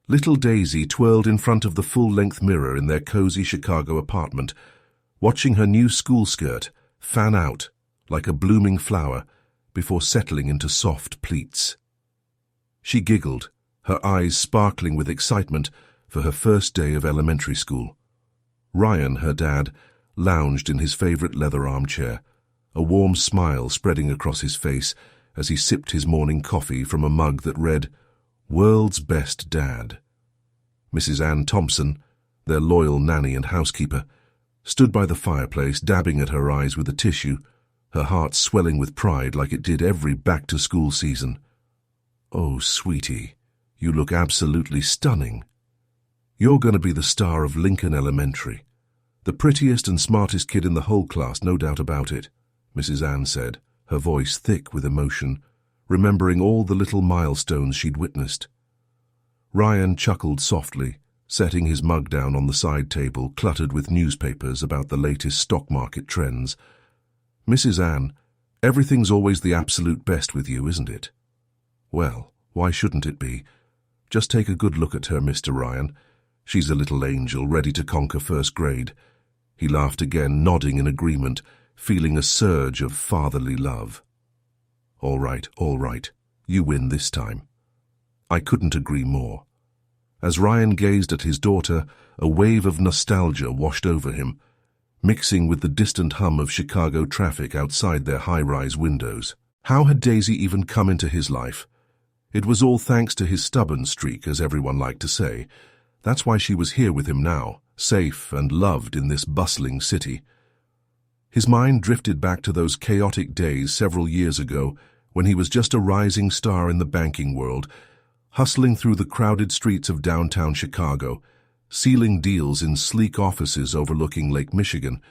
Little Daisy twirled in front of the full-length mirror in their cozy Chicago apartment, watching her new school skirt fan out like a blooming flower before settling into soft pleats. She giggled, her eyes sparkling with excitement for her first day of elementary school. Ryan, her dad, lounged in his favorite leather armchair, a warm smile spreading across his face as he sipped his morning coffee from a mug that read, "World's Best Dad." Mrs. Ann Thompson, their loyal nanny and housekeeper, stood by the fireplace dabbing at her eyes with a tissue, her heart swelling with pride like it did every back-to-school season. "Oh, sweetie, you look absolutely stunning. You're going to be the star of Lincoln Elementary. The prettiest and smartest kid in the whole class, no doubt about it," Mrs. Ann said, her voice thick with emotion, remembering all the little milestones she'd witnessed. Ryan chuckled softly, setting his mug down on the side table cluttered with newspapers about the latest stock market trends. "Mrs. Ann, everything's always the absolute best with you, isn't it?" "Well, why shouldn't it be? Just take a good look at her, Mr. Ryan. She's a little angel ready to conquer first grade." He laughed again, nodding in agreement, feeling a surge of fatherly love. All right, you win this time." I couldn't agree more. As Ryan gazed at his daughter, a wave of nostalgia washed over him, mixing with the distant hum of Chicago traffic outside their high-rise windows. How had Daisy even come into his life? It was all thanks to his stubborn streak, as everyone liked to say. That's why she was here with him now, safe and loved in this bustling city. His mind drifted back to those chaotic days several years ago when he was just a rising star in the banking world, hustling through the crowded streets of downtown Chicago, sealing deals in sleek offices overlooking Lake Michigan.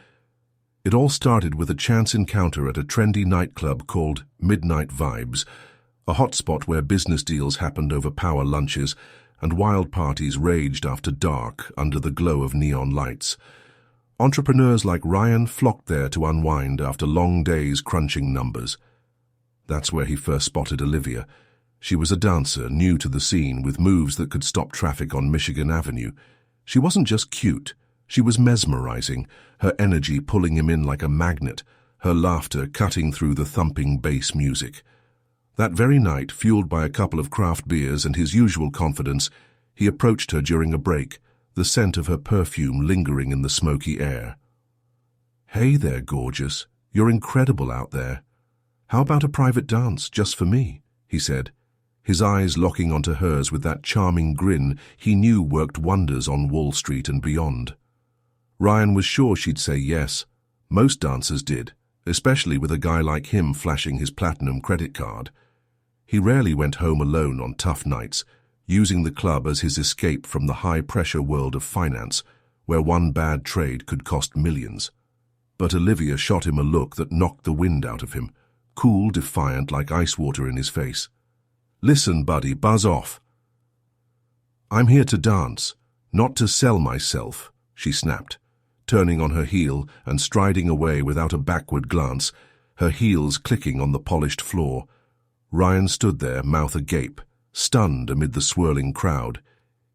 It all started with a chance encounter at a trendy nightclub called Midnight Vibes, a hotspot where business deals happened over power lunches and wild parties raged after dark under the glow of neon lights. Entrepreneurs like Ryan flocked there to unwind after long days crunching numbers. That's where he first spotted Olivia. She was a dancer, new to the scene, with moves that could stop traffic on Michigan Avenue. She wasn't just cute, she was mesmerizing, her energy pulling him in like a magnet, her laughter cutting through the thumping bass music. That very night, fueled by a couple of craft beers and his usual confidence, he approached her during a break, the scent of her perfume lingering in the smoky air. "Hey there, gorgeous. You're incredible out there. How about a private dance, just for me?" he said, his eyes locking onto hers with that charming grin he knew worked wonders on Wall Street and beyond. Ryan was sure she'd say yes. Most dancers did, especially with a guy like him flashing his platinum credit card. He rarely went home alone on tough nights, using the club as his escape from the high-pressure world of finance, where one bad trade could cost millions. But Olivia shot him a look that knocked the wind out of him, cool, defiant like ice water in his face. "Listen, buddy, buzz off. I'm here to dance, not to sell myself," she snapped, turning on her heel and striding away without a backward glance, her heels clicking on the polished floor. Ryan stood there, mouth agape, stunned amid the swirling crowd.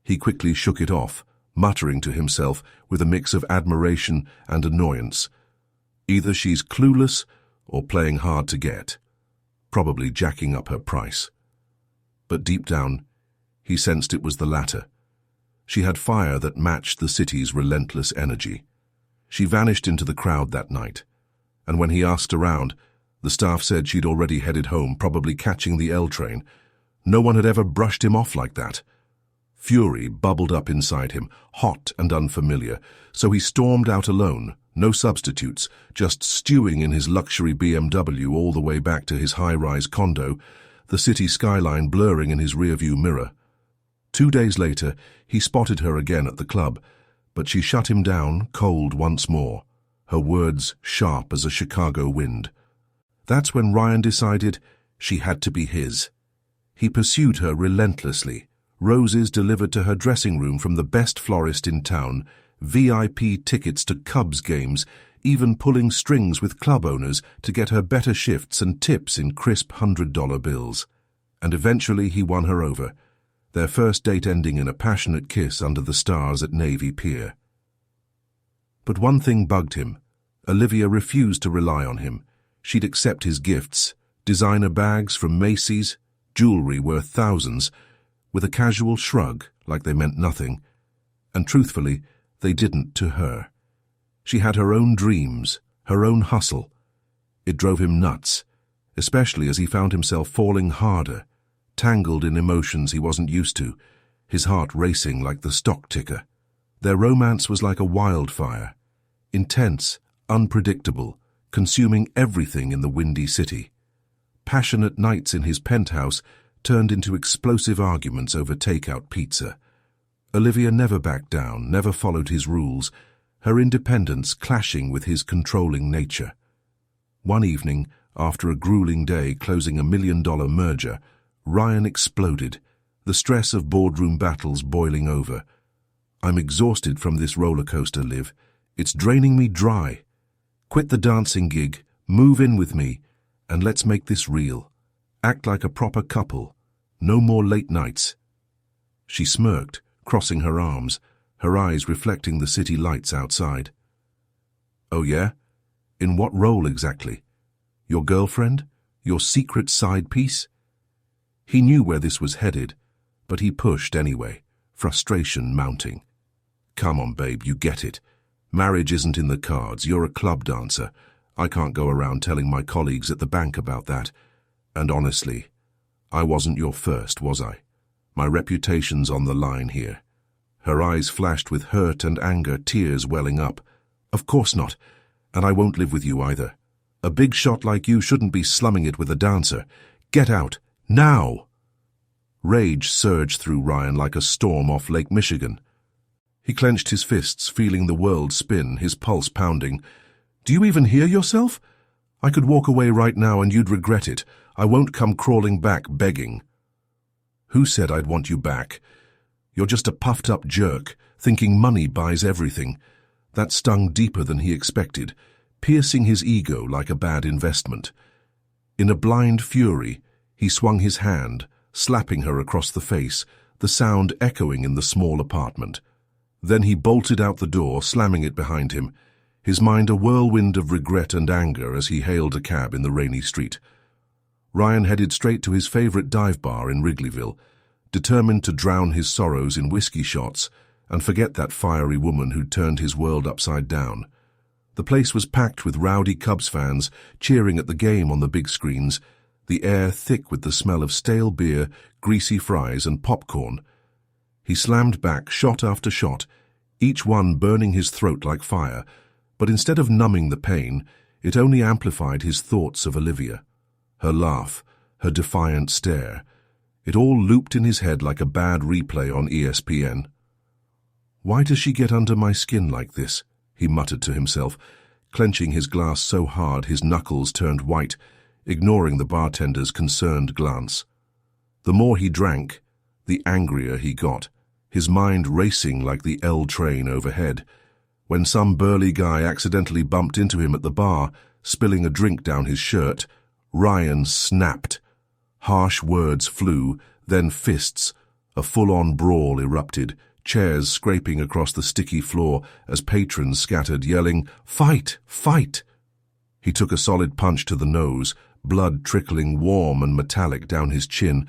He quickly shook it off, muttering to himself with a mix of admiration and annoyance. Either she's clueless or playing hard to get, probably jacking up her price. But deep down, he sensed it was the latter. She had fire that matched the city's relentless energy. She vanished into the crowd that night, and when he asked around, the staff said she'd already headed home, probably catching the L train. No one had ever brushed him off like that. Fury bubbled up inside him, hot and unfamiliar, so he stormed out alone, no substitutes, just stewing in his luxury BMW all the way back to his high-rise condo, the city skyline blurring in his rearview mirror. 2 days later, he spotted her again at the club, but she shut him down, cold once more, her words sharp as a Chicago wind. That's when Ryan decided she had to be his. He pursued her relentlessly, roses delivered to her dressing room from the best florist in town, VIP tickets to Cubs games, even pulling strings with club owners to get her better shifts and tips in crisp $100 bills. And eventually he won her over, their first date ending in a passionate kiss under the stars at Navy Pier. But one thing bugged him. Olivia refused to rely on him. She'd accept his gifts, designer bags from Macy's, jewelry worth thousands, with a casual shrug like they meant nothing. And truthfully, they didn't to her. She had her own dreams, her own hustle. It drove him nuts, especially as he found himself falling harder, tangled in emotions he wasn't used to, his heart racing like the stock ticker. Their romance was like a wildfire, intense, unpredictable, consuming everything in the windy city. Passionate nights in his penthouse turned into explosive arguments over takeout pizza. Olivia never backed down, never followed his rules, her independence clashing with his controlling nature. One evening, after a grueling day closing $1 million merger, Ryan exploded, the stress of boardroom battles boiling over. "I'm exhausted from this roller coaster, Liv. It's draining me dry. Quit the dancing gig, move in with me, and let's make this real. Act like a proper couple. No more late nights." She smirked, crossing her arms, her eyes reflecting the city lights outside. "Oh yeah? In what role exactly? Your girlfriend? Your secret side piece?" He knew where this was headed, but he pushed anyway, frustration mounting. "Come on, babe, you get it. Marriage isn't in the cards. You're a club dancer. I can't go around telling my colleagues at the bank about that. And honestly, I wasn't your first, was I? My reputation's on the line here." Her eyes flashed with hurt and anger, tears welling up. "Of course not, and I won't live with you either. A big shot like you shouldn't be slumming it with a dancer. Get out, now!" Rage surged through Ryan like a storm off Lake Michigan. He clenched his fists, feeling the world spin, his pulse pounding. "Do you even hear yourself? I could walk away right now and you'd regret it. I won't come crawling back begging." "Who said I'd want you back? You're just a puffed-up jerk, thinking money buys everything." That stung deeper than he expected, piercing his ego like a bad investment. In a blind fury, he swung his hand, slapping her across the face, the sound echoing in the small apartment. Then he bolted out the door, slamming it behind him, his mind a whirlwind of regret and anger as he hailed a cab in the rainy street. Ryan headed straight to his favorite dive bar in Wrigleyville, determined to drown his sorrows in whiskey shots and forget that fiery woman who'd turned his world upside down. The place was packed with rowdy Cubs fans cheering at the game on the big screens, the air thick with the smell of stale beer, greasy fries, and popcorn. He slammed back shot after shot, each one burning his throat like fire, but instead of numbing the pain, it only amplified his thoughts of Olivia. Her laugh, her defiant stare. It all looped in his head like a bad replay on ESPN. "Why does she get under my skin like this?" he muttered to himself, clenching his glass so hard his knuckles turned white, ignoring the bartender's concerned glance. The more he drank, the angrier he got, his mind racing like the L train overhead. When some burly guy accidentally bumped into him at the bar, spilling a drink down his shirt, Ryan snapped. Harsh words flew, then fists. A full-on brawl erupted, chairs scraping across the sticky floor as patrons scattered, yelling, "Fight! Fight!" He took a solid punch to the nose, blood trickling warm and metallic down his chin,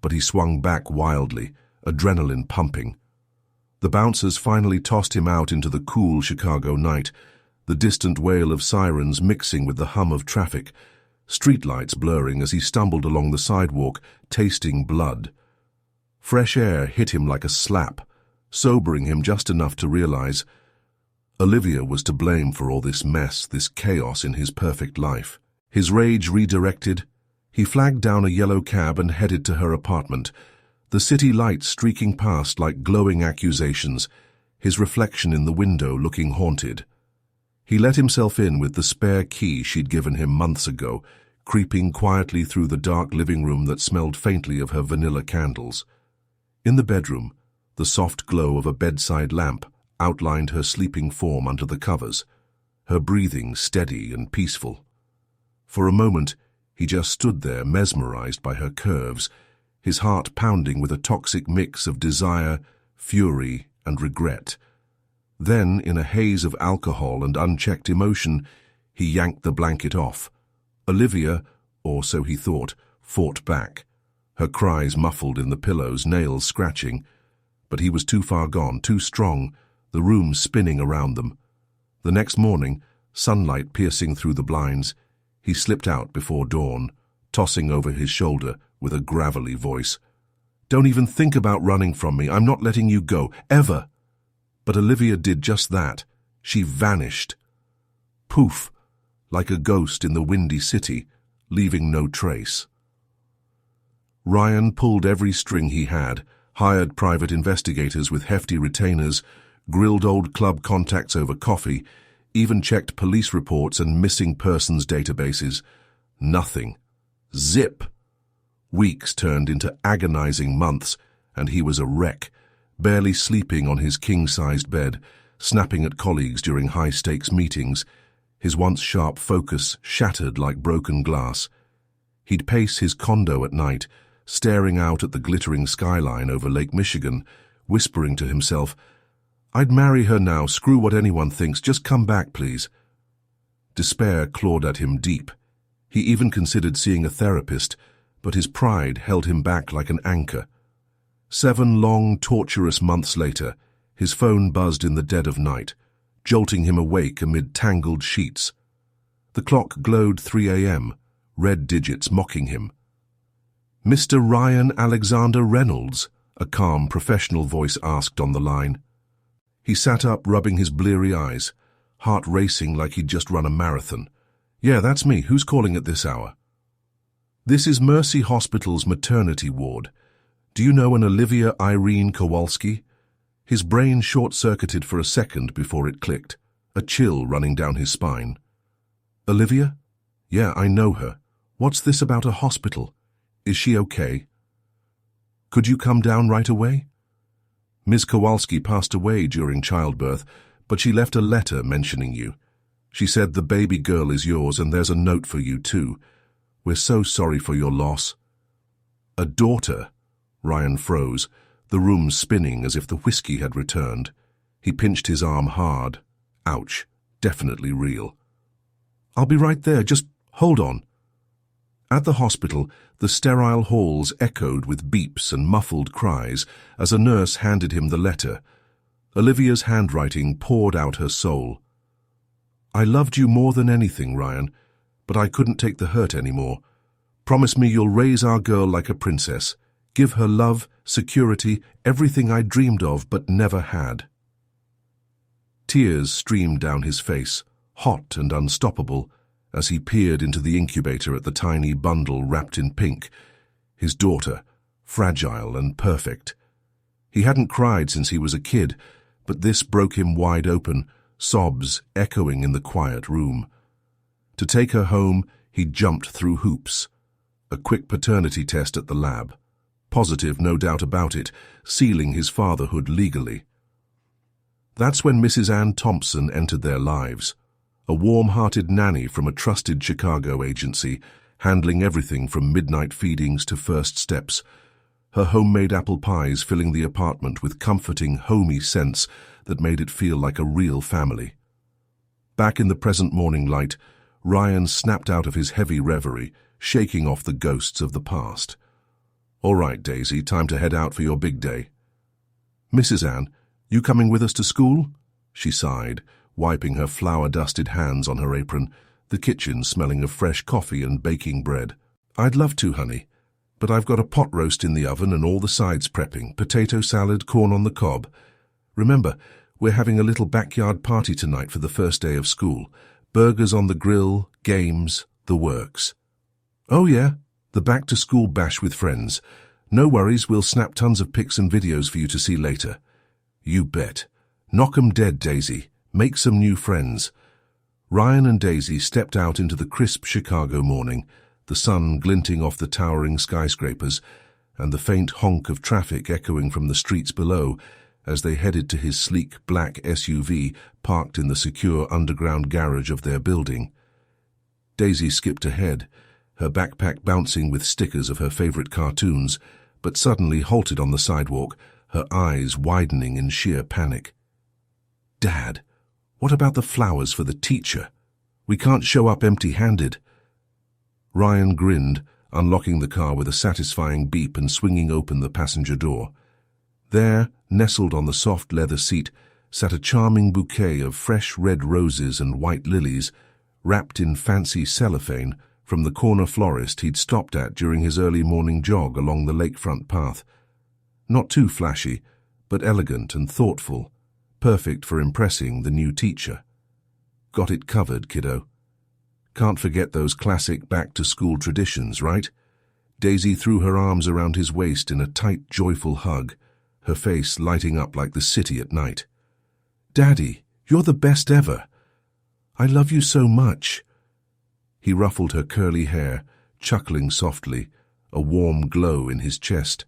but he swung back wildly, adrenaline pumping. The bouncers finally tossed him out into the cool Chicago night, the distant wail of sirens mixing with the hum of traffic, streetlights blurring as he stumbled along the sidewalk, tasting blood. Fresh air hit him like a slap, sobering him just enough to realize Olivia was to blame for all this mess, this chaos in his perfect life. His rage redirected, he flagged down a yellow cab and headed to her apartment, the city lights streaking past like glowing accusations, his reflection in the window looking haunted. He let himself in with the spare key she'd given him months ago, creeping quietly through the dark living room that smelled faintly of her vanilla candles. In the bedroom, the soft glow of a bedside lamp outlined her sleeping form under the covers, her breathing steady and peaceful. For a moment, he just stood there mesmerized by her curves, his heart pounding with a toxic mix of desire, fury, and regret. Then, in a haze of alcohol and unchecked emotion, he yanked the blanket off. Olivia, or so he thought, fought back, her cries muffled in the pillows, nails scratching. But he was too far gone, too strong, the room spinning around them. The next morning, sunlight piercing through the blinds, he slipped out before dawn, tossing over his shoulder with a gravelly voice. "Don't even think about running from me. I'm not letting you go, ever." But Olivia did just that. She vanished. Poof, like a ghost in the windy city, leaving no trace. Ryan pulled every string he had, hired private investigators with hefty retainers, grilled old club contacts over coffee, even checked police reports and missing persons databases. Nothing. Zip. Weeks turned into agonizing months, and he was a wreck, barely sleeping on his king-sized bed, snapping at colleagues during high-stakes meetings, his once sharp focus shattered like broken glass. He'd pace his condo at night, staring out at the glittering skyline over Lake Michigan, whispering to himself, "I'd marry her now, screw what anyone thinks, just come back, please." Despair clawed at him deep. He even considered seeing a therapist, but his pride held him back like an anchor. 7 long, torturous months later, his phone buzzed in the dead of night, jolting him awake amid tangled sheets. The clock glowed 3 a.m., red digits mocking him. "Mr. Ryan Alexander Reynolds," a calm, professional voice asked on the line. He sat up, rubbing his bleary eyes, heart racing like he'd just run a marathon. "Yeah, that's me. Who's calling at this hour?" "This is Mercy Hospital's maternity ward. Do you know an Olivia Irene Kowalski?" His brain short-circuited for a second before it clicked, a chill running down his spine. "Olivia? Yeah, I know her. What's this about a hospital? Is she okay? Could you come down right away?" "Ms. Kowalski passed away during childbirth, but she left a letter mentioning you. She said the baby girl is yours and there's a note for you too. We're so sorry for your loss." "A daughter?" Ryan froze, the room spinning as if the whiskey had returned. He pinched his arm hard. Ouch, definitely real. "I'll be right there, just hold on." At the hospital, the sterile halls echoed with beeps and muffled cries as a nurse handed him the letter. Olivia's handwriting poured out her soul. "I loved you more than anything, Ryan, but I couldn't take the hurt anymore. Promise me you'll raise our girl like a princess. Give her love, security, everything I dreamed of but never had." Tears streamed down his face, hot and unstoppable, as he peered into the incubator at the tiny bundle wrapped in pink. His daughter, fragile and perfect. He hadn't cried since he was a kid, but this broke him wide open, sobs echoing in the quiet room. To take her home, he jumped through hoops. A quick paternity test at the lab. Positive, no doubt about it, sealing his fatherhood legally. That's when Mrs. Ann Thompson entered their lives. A warm-hearted nanny from a trusted Chicago agency, handling everything from midnight feedings to first steps. Her homemade apple pies filling the apartment with comforting, homey scents that made it feel like a real family. Back in the present morning light, Ryan snapped out of his heavy reverie, shaking off the ghosts of the past. "All right, Daisy, time to head out for your big day." "Mrs. Ann, you coming with us to school?" she sighed, wiping her flour-dusted hands on her apron, the kitchen smelling of fresh coffee and baking bread. "I'd love to, honey, but I've got a pot roast in the oven and all the sides prepping, potato salad, corn on the cob. Remember, we're having a little backyard party tonight for the first day of school. Burgers on the grill, games, the works." "Oh yeah, the back-to-school bash with friends. No worries, we'll snap tons of pics and videos for you to see later." "You bet. Knock 'em dead, Daisy. Make some new friends." Ryan and Daisy stepped out into the crisp Chicago morning, the sun glinting off the towering skyscrapers, and the faint honk of traffic echoing from the streets below as they headed to his sleek black SUV parked in the secure underground garage of their building. Daisy skipped ahead, her backpack bouncing with stickers of her favorite cartoons, but suddenly halted on the sidewalk, her eyes widening in sheer panic. "Dad, what about the flowers for the teacher? We can't show up empty-handed." Ryan grinned, unlocking the car with a satisfying beep and swinging open the passenger door. There, nestled on the soft leather seat, sat a charming bouquet of fresh red roses and white lilies, wrapped in fancy cellophane from the corner florist he'd stopped at during his early morning jog along the lakefront path. Not too flashy, but elegant and thoughtful, perfect for impressing the new teacher. "Got it covered, kiddo. Can't forget those classic back-to-school traditions, right?" Daisy threw her arms around his waist in a tight, joyful hug, her face lighting up like the city at night. "Daddy, you're the best ever. I love you so much." He ruffled her curly hair, chuckling softly, a warm glow in his chest.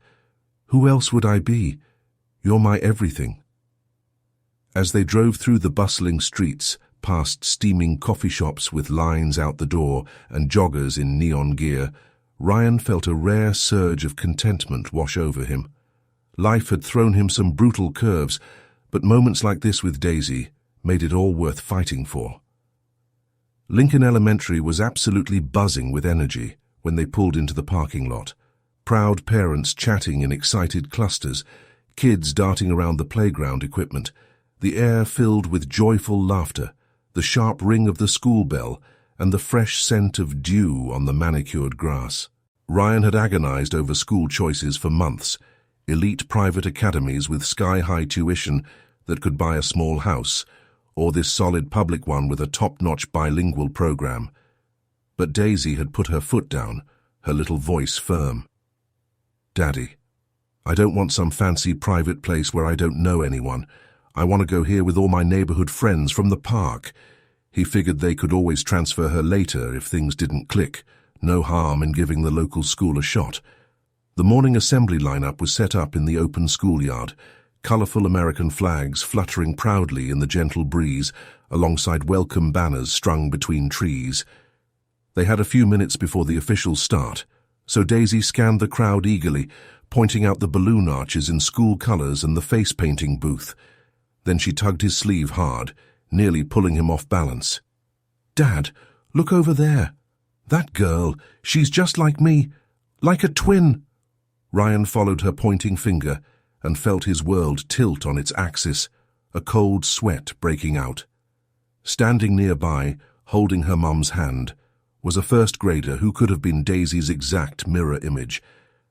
"Who else would I be? You're my everything." As they drove through the bustling streets, past steaming coffee shops with lines out the door and joggers in neon gear, Ryan felt a rare surge of contentment wash over him. Life had thrown him some brutal curves, but moments like this with Daisy made it all worth fighting for. Lincoln Elementary was absolutely buzzing with energy when they pulled into the parking lot. Proud parents chatting in excited clusters, kids darting around the playground equipment, the air filled with joyful laughter, the sharp ring of the school bell, and the fresh scent of dew on the manicured grass. Ryan had agonized over school choices for months, elite private academies with sky-high tuition that could buy a small house, or this solid public one with a top-notch bilingual program. But Daisy had put her foot down, her little voice firm. "Daddy, I don't want some fancy private place where I don't know anyone. I want to go here with all my neighborhood friends from the park." He figured they could always transfer her later if things didn't click. No harm in giving the local school a shot. The morning assembly lineup was set up in the open schoolyard, colorful American flags fluttering proudly in the gentle breeze, alongside welcome banners strung between trees. They had a few minutes before the official start, so Daisy scanned the crowd eagerly, pointing out the balloon arches in school colors and the face-painting booth. Then she tugged his sleeve hard, nearly pulling him off balance. "Dad, look over there. That girl, she's just like me, like a twin." Ryan followed her pointing finger and felt his world tilt on its axis, a cold sweat breaking out. Standing nearby, holding her mum's hand, was a first grader who could have been Daisy's exact mirror image.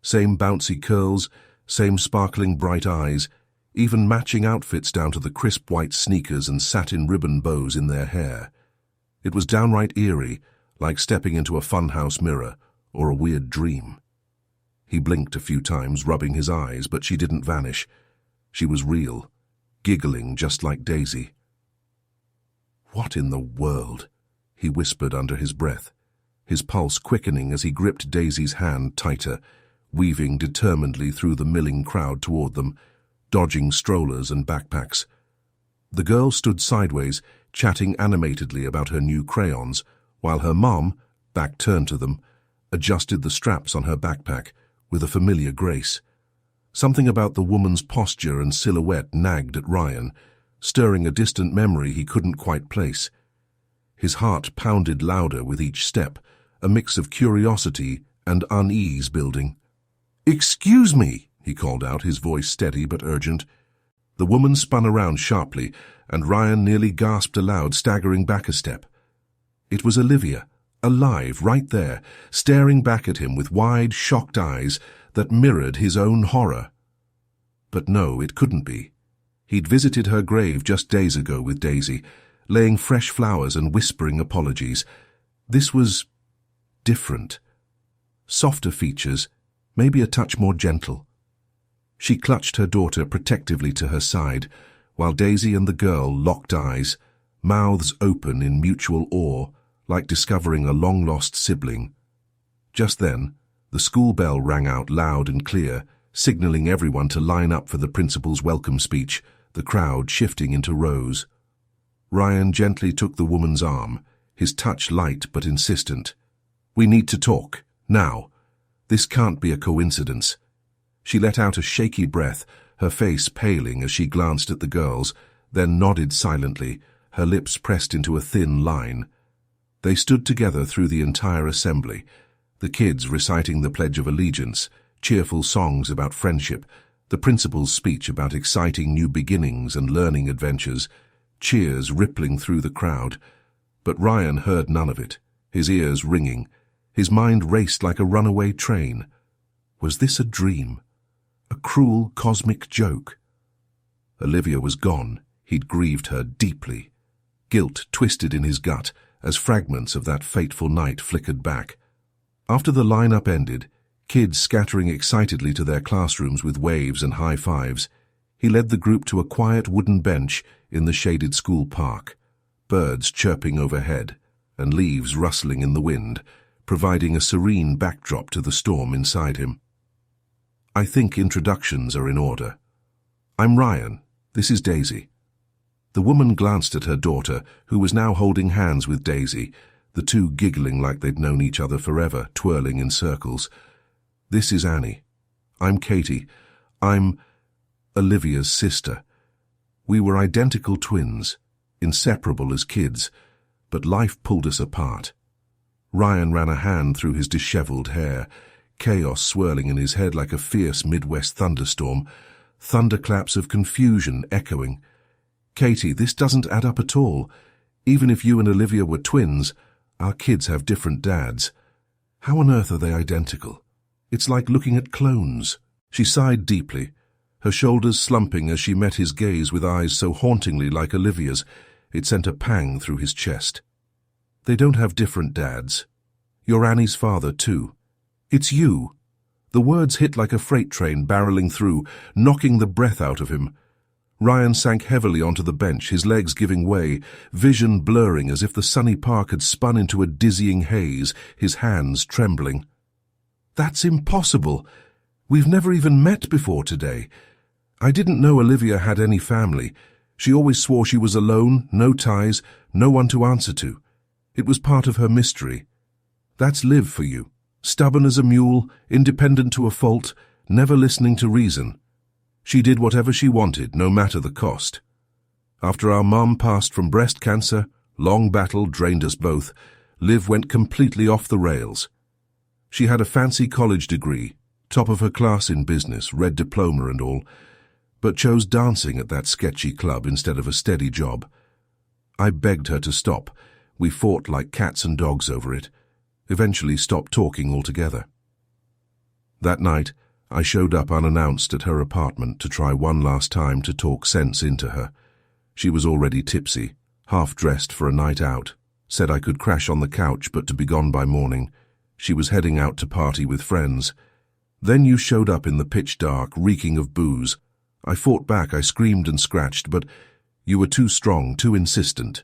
Same bouncy curls, same sparkling bright eyes, even matching outfits down to the crisp white sneakers and satin ribbon bows in their hair. It was downright eerie, like stepping into a funhouse mirror or a weird dream. He blinked a few times, rubbing his eyes, but she didn't vanish. She was real, giggling just like Daisy. "What in the world?" he whispered under his breath, his pulse quickening as he gripped Daisy's hand tighter, weaving determinedly through the milling crowd toward them, dodging strollers and backpacks. The girl stood sideways, chatting animatedly about her new crayons, while her mom, back turned to them, adjusted the straps on her backpack with a familiar grace. Something about the woman's posture and silhouette nagged at Ryan, stirring a distant memory he couldn't quite place. His heart pounded louder with each step, a mix of curiosity and unease building. "Excuse me," he called out, his voice steady but urgent. The woman spun around sharply, and Ryan nearly gasped aloud, staggering back a step. It was Olivia, alive right there, staring back at him with wide, shocked eyes that mirrored his own horror. But no, it couldn't be. He'd visited her grave just days ago with Daisy, laying fresh flowers and whispering apologies. This was different. Softer features, maybe a touch more gentle. She clutched her daughter protectively to her side, while Daisy and the girl locked eyes, mouths open in mutual awe, like discovering a long-lost sibling. Just then, the school bell rang out loud and clear, signaling everyone to line up for the principal's welcome speech, the crowd shifting into rows. Ryan gently took the woman's arm, his touch light but insistent. "We need to talk, now. This can't be a coincidence." She let out a shaky breath, her face paling as she glanced at the girls, then nodded silently, her lips pressed into a thin line. They stood together through the entire assembly, the kids reciting the Pledge of Allegiance, cheerful songs about friendship, the principal's speech about exciting new beginnings and learning adventures, cheers rippling through the crowd. But Ryan heard none of it, his ears ringing. His mind raced like a runaway train. Was this a dream? A cruel cosmic joke? Olivia was gone. He'd grieved her deeply. Guilt twisted in his gut as fragments of that fateful night flickered back. After the lineup ended, kids scattering excitedly to their classrooms with waves and high fives, he led the group to a quiet wooden bench in the shaded school park, birds chirping overhead and leaves rustling in the wind, providing a serene backdrop to the storm inside him. "I think introductions are in order. I'm Ryan. This is Daisy." The woman glanced at her daughter, who was now holding hands with Daisy, the two giggling like they'd known each other forever, twirling in circles. "This is Annie. I'm Katie. I'm Olivia's sister. We were identical twins, inseparable as kids, but life pulled us apart." Ryan ran a hand through his disheveled hair, chaos swirling in his head like a fierce Midwest thunderstorm, thunderclaps of confusion echoing. "Katie, this doesn't add up at all. Even if you and Olivia were twins, our kids have different dads. How on earth are they identical? It's like looking at clones." She sighed deeply, her shoulders slumping as she met his gaze with eyes so hauntingly like Olivia's, it sent a pang through his chest. "They don't have different dads. You're Annie's father, too. It's you." The words hit like a freight train barreling through, knocking the breath out of him. Ryan sank heavily onto the bench, his legs giving way, vision blurring as if the sunny park had spun into a dizzying haze, his hands trembling. "That's impossible. We've never even met before today. I didn't know Olivia had any family. She always swore she was alone, no ties, no one to answer to. It was part of her mystery. That's Liv for you. Stubborn as a mule, independent to a fault, never listening to reason. She did whatever she wanted, no matter the cost. After our mum passed from breast cancer, long battle drained us both, Liv went completely off the rails. She had a fancy college degree, top of her class in business, red diploma and all, but chose dancing at that sketchy club instead of a steady job. I begged her to stop. We fought like cats and dogs over it, eventually stopped talking altogether. That night, I showed up unannounced at her apartment to try one last time to talk sense into her. She was already tipsy, half-dressed for a night out, said I could crash on the couch but to be gone by morning. She was heading out to party with friends. Then you showed up in the pitch dark, reeking of booze. I fought back, I screamed and scratched, but you were too strong, too insistent.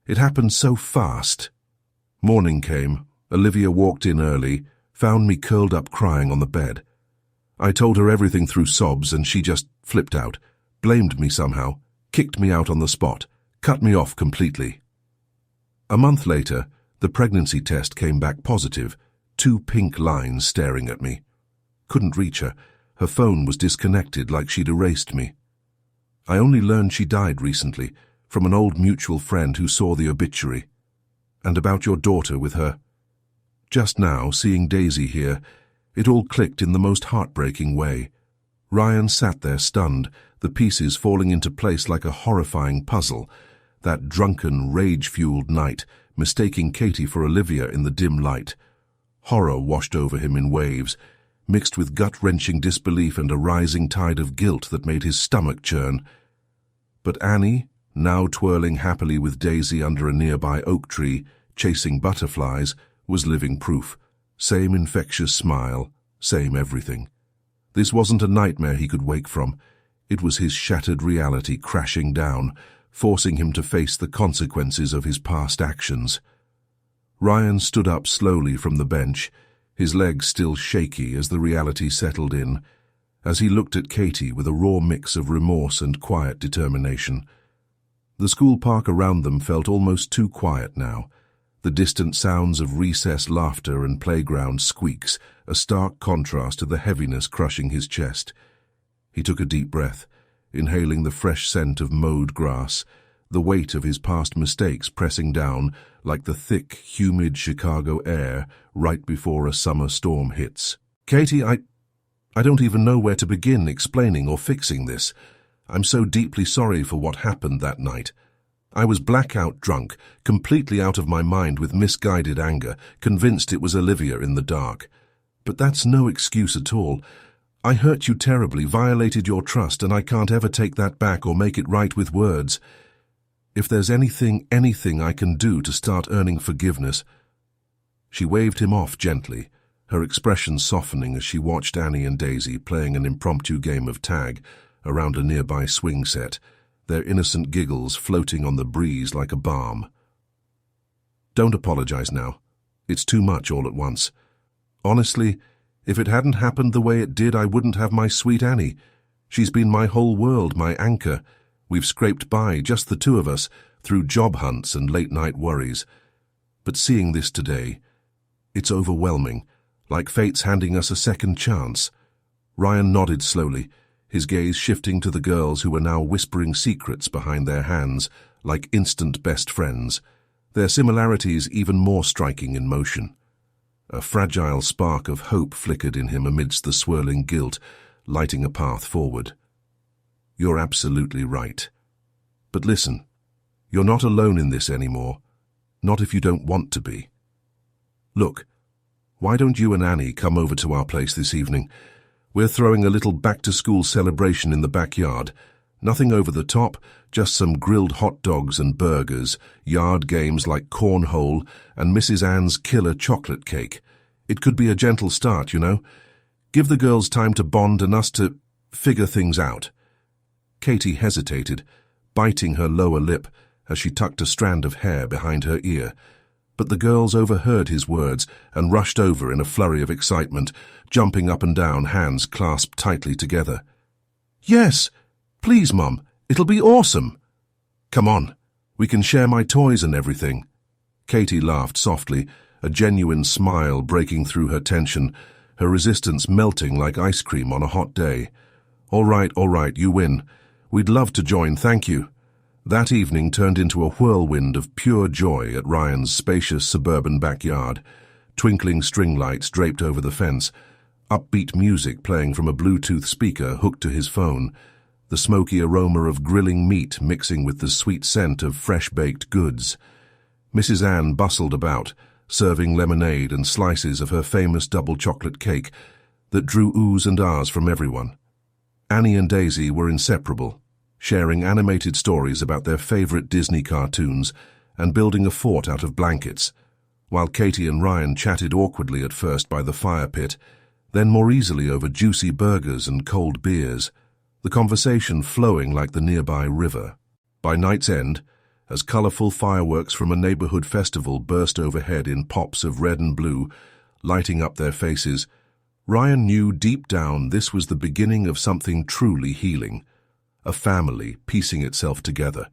It happened so fast. Morning came. Olivia walked in early, found me curled up crying on the bed. I told her everything through sobs and she just flipped out, blamed me somehow, kicked me out on the spot, cut me off completely. A month later, the pregnancy test came back positive, 2 pink lines staring at me. Couldn't reach her. Her phone was disconnected like she'd erased me. I only learned she died recently, from an old mutual friend who saw the obituary. And about your daughter with her. Just now, seeing Daisy here, it all clicked in the most heartbreaking way. Ryan sat there stunned, the pieces falling into place like a horrifying puzzle. That drunken, rage-fueled night, mistaking Katie for Olivia in the dim light. Horror washed over him in waves, mixed with gut-wrenching disbelief and a rising tide of guilt that made his stomach churn. But Annie, now twirling happily with Daisy under a nearby oak tree, chasing butterflies, was living proof. Same infectious smile, same everything. This wasn't a nightmare he could wake from. It was his shattered reality crashing down, forcing him to face the consequences of his past actions. Ryan stood up slowly from the bench, his legs still shaky as the reality settled in. as he looked at Katie with a raw mix of remorse and quiet determination. The school park around them felt almost too quiet now, the distant sounds of recess laughter and playground squeaks, a stark contrast to the heaviness crushing his chest. He took a deep breath, inhaling the fresh scent of mowed grass, the weight of his past mistakes pressing down like the thick, humid Chicago air right before a summer storm hits. Katie, I don't even know where to begin explaining or fixing this. I'm so deeply sorry for what happened that night. I was blackout drunk, completely out of my mind with misguided anger, convinced it was Olivia in the dark. But that's no excuse at all. I hurt you terribly, violated your trust, and I can't ever take that back or make it right with words. If there's anything I can do to start earning forgiveness. She waved him off gently, her expression softening as she watched Annie and Daisy playing an impromptu game of tag around a nearby swing set, their innocent giggles floating on the breeze like a balm. Don't apologize now. It's too much all at once. Honestly, if it hadn't happened the way it did, I wouldn't have my sweet Annie. She's been my whole world, my anchor. We've scraped by, just the two of us, through job hunts and late-night worries. But seeing this today, it's overwhelming, like fate's handing us a second chance. Ryan nodded slowly, his gaze shifting to the girls who were now whispering secrets behind their hands, like instant best friends, their similarities even more striking in motion. A fragile spark of hope flickered in him amidst the swirling guilt, lighting a path forward. You're absolutely right. But listen, you're not alone in this anymore. Not if you don't want to be. Look, why don't you and Annie come over to our place this evening? We're throwing a little back-to-school celebration in the backyard. Nothing over the top, just some grilled hot dogs and burgers, yard games like cornhole, and Mrs. Ann's killer chocolate cake. It could be a gentle start, you know. Give the girls time to bond and us to figure things out. Katie hesitated, biting her lower lip as she tucked a strand of hair behind her ear. But the girls overheard his words and rushed over in a flurry of excitement, jumping up and down, hands clasped tightly together. Yes, please, Mum, it'll be awesome. Come on, we can share my toys and everything. Katie laughed softly, a genuine smile breaking through her tension, her resistance melting like ice cream on a hot day. All right, you win. We'd love to join, thank you. That evening turned into a whirlwind of pure joy at Ryan's spacious suburban backyard, twinkling string lights draped over the fence, upbeat music playing from a Bluetooth speaker hooked to his phone, the smoky aroma of grilling meat mixing with the sweet scent of fresh-baked goods. Mrs. Ann bustled about, serving lemonade and slices of her famous double chocolate cake that drew oohs and ahs from everyone. Annie and Daisy were inseparable, sharing animated stories about their favorite Disney cartoons and building a fort out of blankets, while Katie and Ryan chatted awkwardly at first by the fire pit, then more easily over juicy burgers and cold beers, the conversation flowing like the nearby river. By night's end, as colorful fireworks from a neighborhood festival burst overhead in pops of red and blue, lighting up their faces, Ryan knew deep down this was the beginning of something truly healing, a family piecing itself together.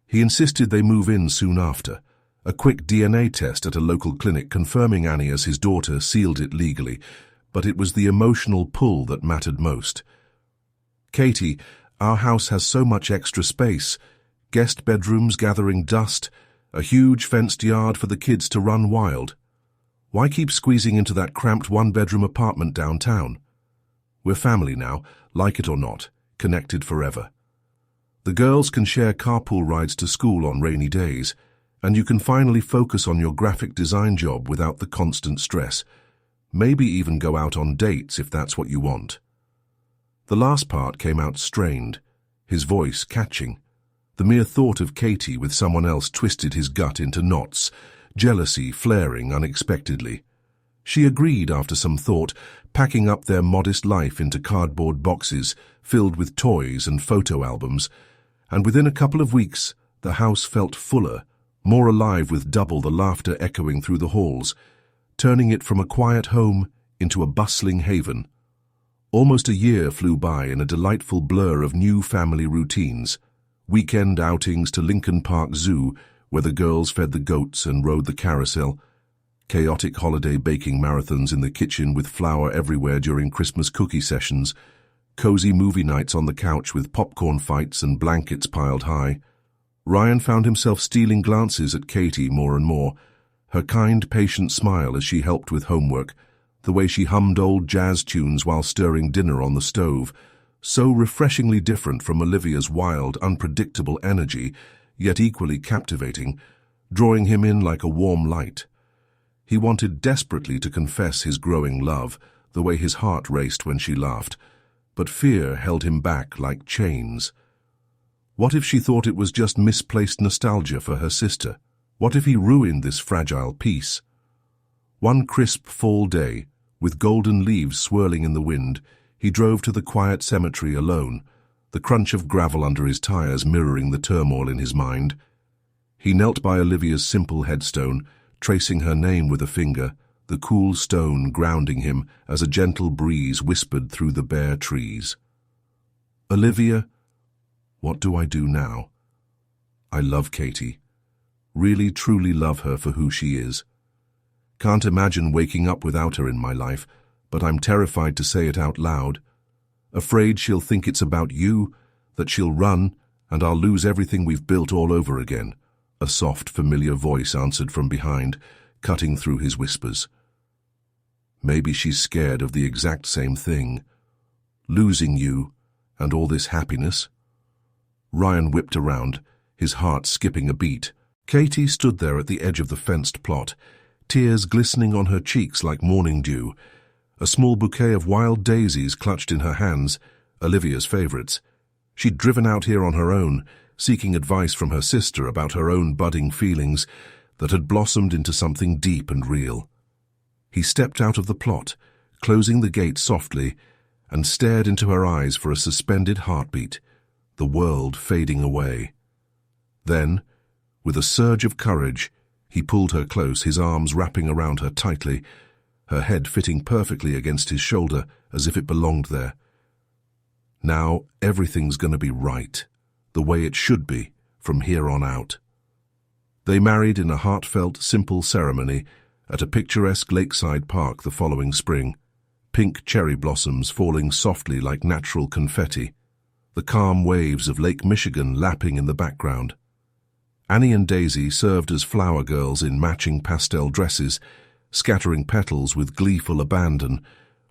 He insisted they move in soon after. A quick DNA test at a local clinic confirming Annie as his daughter sealed it legally, but it was the emotional pull that mattered most. Katie, our house has so much extra space, guest bedrooms gathering dust, a huge fenced yard for the kids to run wild. Why keep squeezing into that cramped one-bedroom apartment downtown? We're family now, like it or not, connected forever. The girls can share carpool rides to school on rainy days, and you can finally focus on your graphic design job without the constant stress. Maybe even go out on dates if that's what you want. The last part came out strained, his voice catching. The mere thought of Katie with someone else twisted his gut into knots, jealousy flaring unexpectedly. She agreed after some thought, packing up their modest life into cardboard boxes filled with toys and photo albums, and within a couple of weeks the house felt fuller, more alive with double the laughter echoing through the halls, turning it from a quiet home into a bustling haven. Almost a year flew by in a delightful blur of new family routines. Weekend outings to Lincoln Park Zoo, where the girls fed the goats and rode the carousel. Chaotic holiday baking marathons in the kitchen with flour everywhere during Christmas cookie sessions. Cozy movie nights on the couch with popcorn fights and blankets piled high. Ryan found himself stealing glances at Katie more and more. Her kind, patient smile as she helped with homework, the way she hummed old jazz tunes while stirring dinner on the stove, so refreshingly different from Olivia's wild, unpredictable energy, yet equally captivating, drawing him in like a warm light. He wanted desperately to confess his growing love, the way his heart raced when she laughed, but fear held him back like chains. What if she thought it was just misplaced nostalgia for her sister? What if he ruined this fragile peace? One crisp fall day, with golden leaves swirling in the wind, he drove to the quiet cemetery alone, the crunch of gravel under his tires mirroring the turmoil in his mind. He knelt by Olivia's simple headstone, tracing her name with a finger, the cool stone grounding him as a gentle breeze whispered through the bare trees. Olivia, what do I do now? I love Katie. Really, truly love her for who she is. Can't imagine waking up without her in my life, but I'm terrified to say it out loud. Afraid she'll think it's about you, that she'll run, and I'll lose everything we've built all over again. A soft, familiar voice answered from behind, cutting through his whispers. Maybe she's scared of the exact same thing. Losing you, and all this happiness. Ryan whipped around, his heart skipping a beat. Katie stood there at the edge of the fenced plot, tears glistening on her cheeks like morning dew, a small bouquet of wild daisies clutched in her hands, Olivia's favorites. She'd driven out here on her own, seeking advice from her sister about her own budding feelings that had blossomed into something deep and real. He stepped out of the plot, closing the gate softly, and stared into her eyes for a suspended heartbeat, the world fading away. Then, with a surge of courage, he pulled her close, his arms wrapping around her tightly, her head fitting perfectly against his shoulder as if it belonged there. Now everything's going to be right, the way it should be, from here on out. They married in a heartfelt, simple ceremony at a picturesque lakeside park the following spring, pink cherry blossoms falling softly like natural confetti, the calm waves of Lake Michigan lapping in the background. Annie and Daisy served as flower girls in matching pastel dresses, scattering petals with gleeful abandon,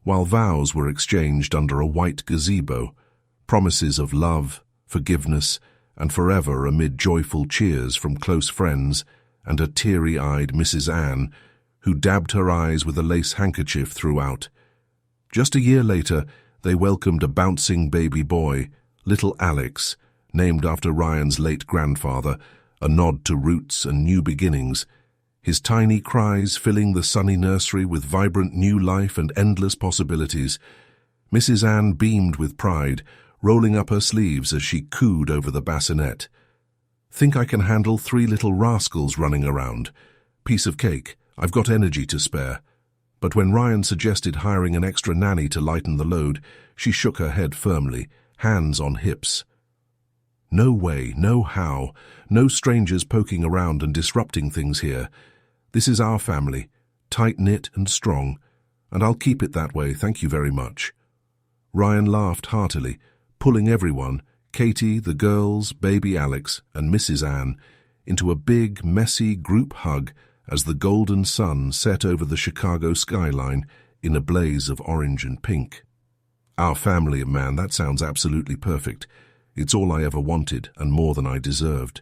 while vows were exchanged under a white gazebo, promises of love, forgiveness, and forever amid joyful cheers from close friends and a teary-eyed Mrs. Anne, who dabbed her eyes with a lace handkerchief throughout. Just a year later, they welcomed a bouncing baby boy, little Alex, named after Ryan's late grandfather, a nod to roots and new beginnings, his tiny cries filling the sunny nursery with vibrant new life and endless possibilities. Mrs. Anne beamed with pride, rolling up her sleeves as she cooed over the bassinet. Think I can handle 3 little rascals running around. Piece of cake, I've got energy to spare. But when Ryan suggested hiring an extra nanny to lighten the load, she shook her head firmly, hands on hips. No way, no how, no strangers poking around and disrupting things here. This is our family, tight-knit and strong, and I'll keep it that way, thank you very much. Ryan laughed heartily, pulling everyone, Katie, the girls, baby Alex, and Mrs. Anne, into a big, messy group hug as the golden sun set over the Chicago skyline in a blaze of orange and pink. Our family, man, that sounds absolutely perfect. It's all I ever wanted and more than I deserved.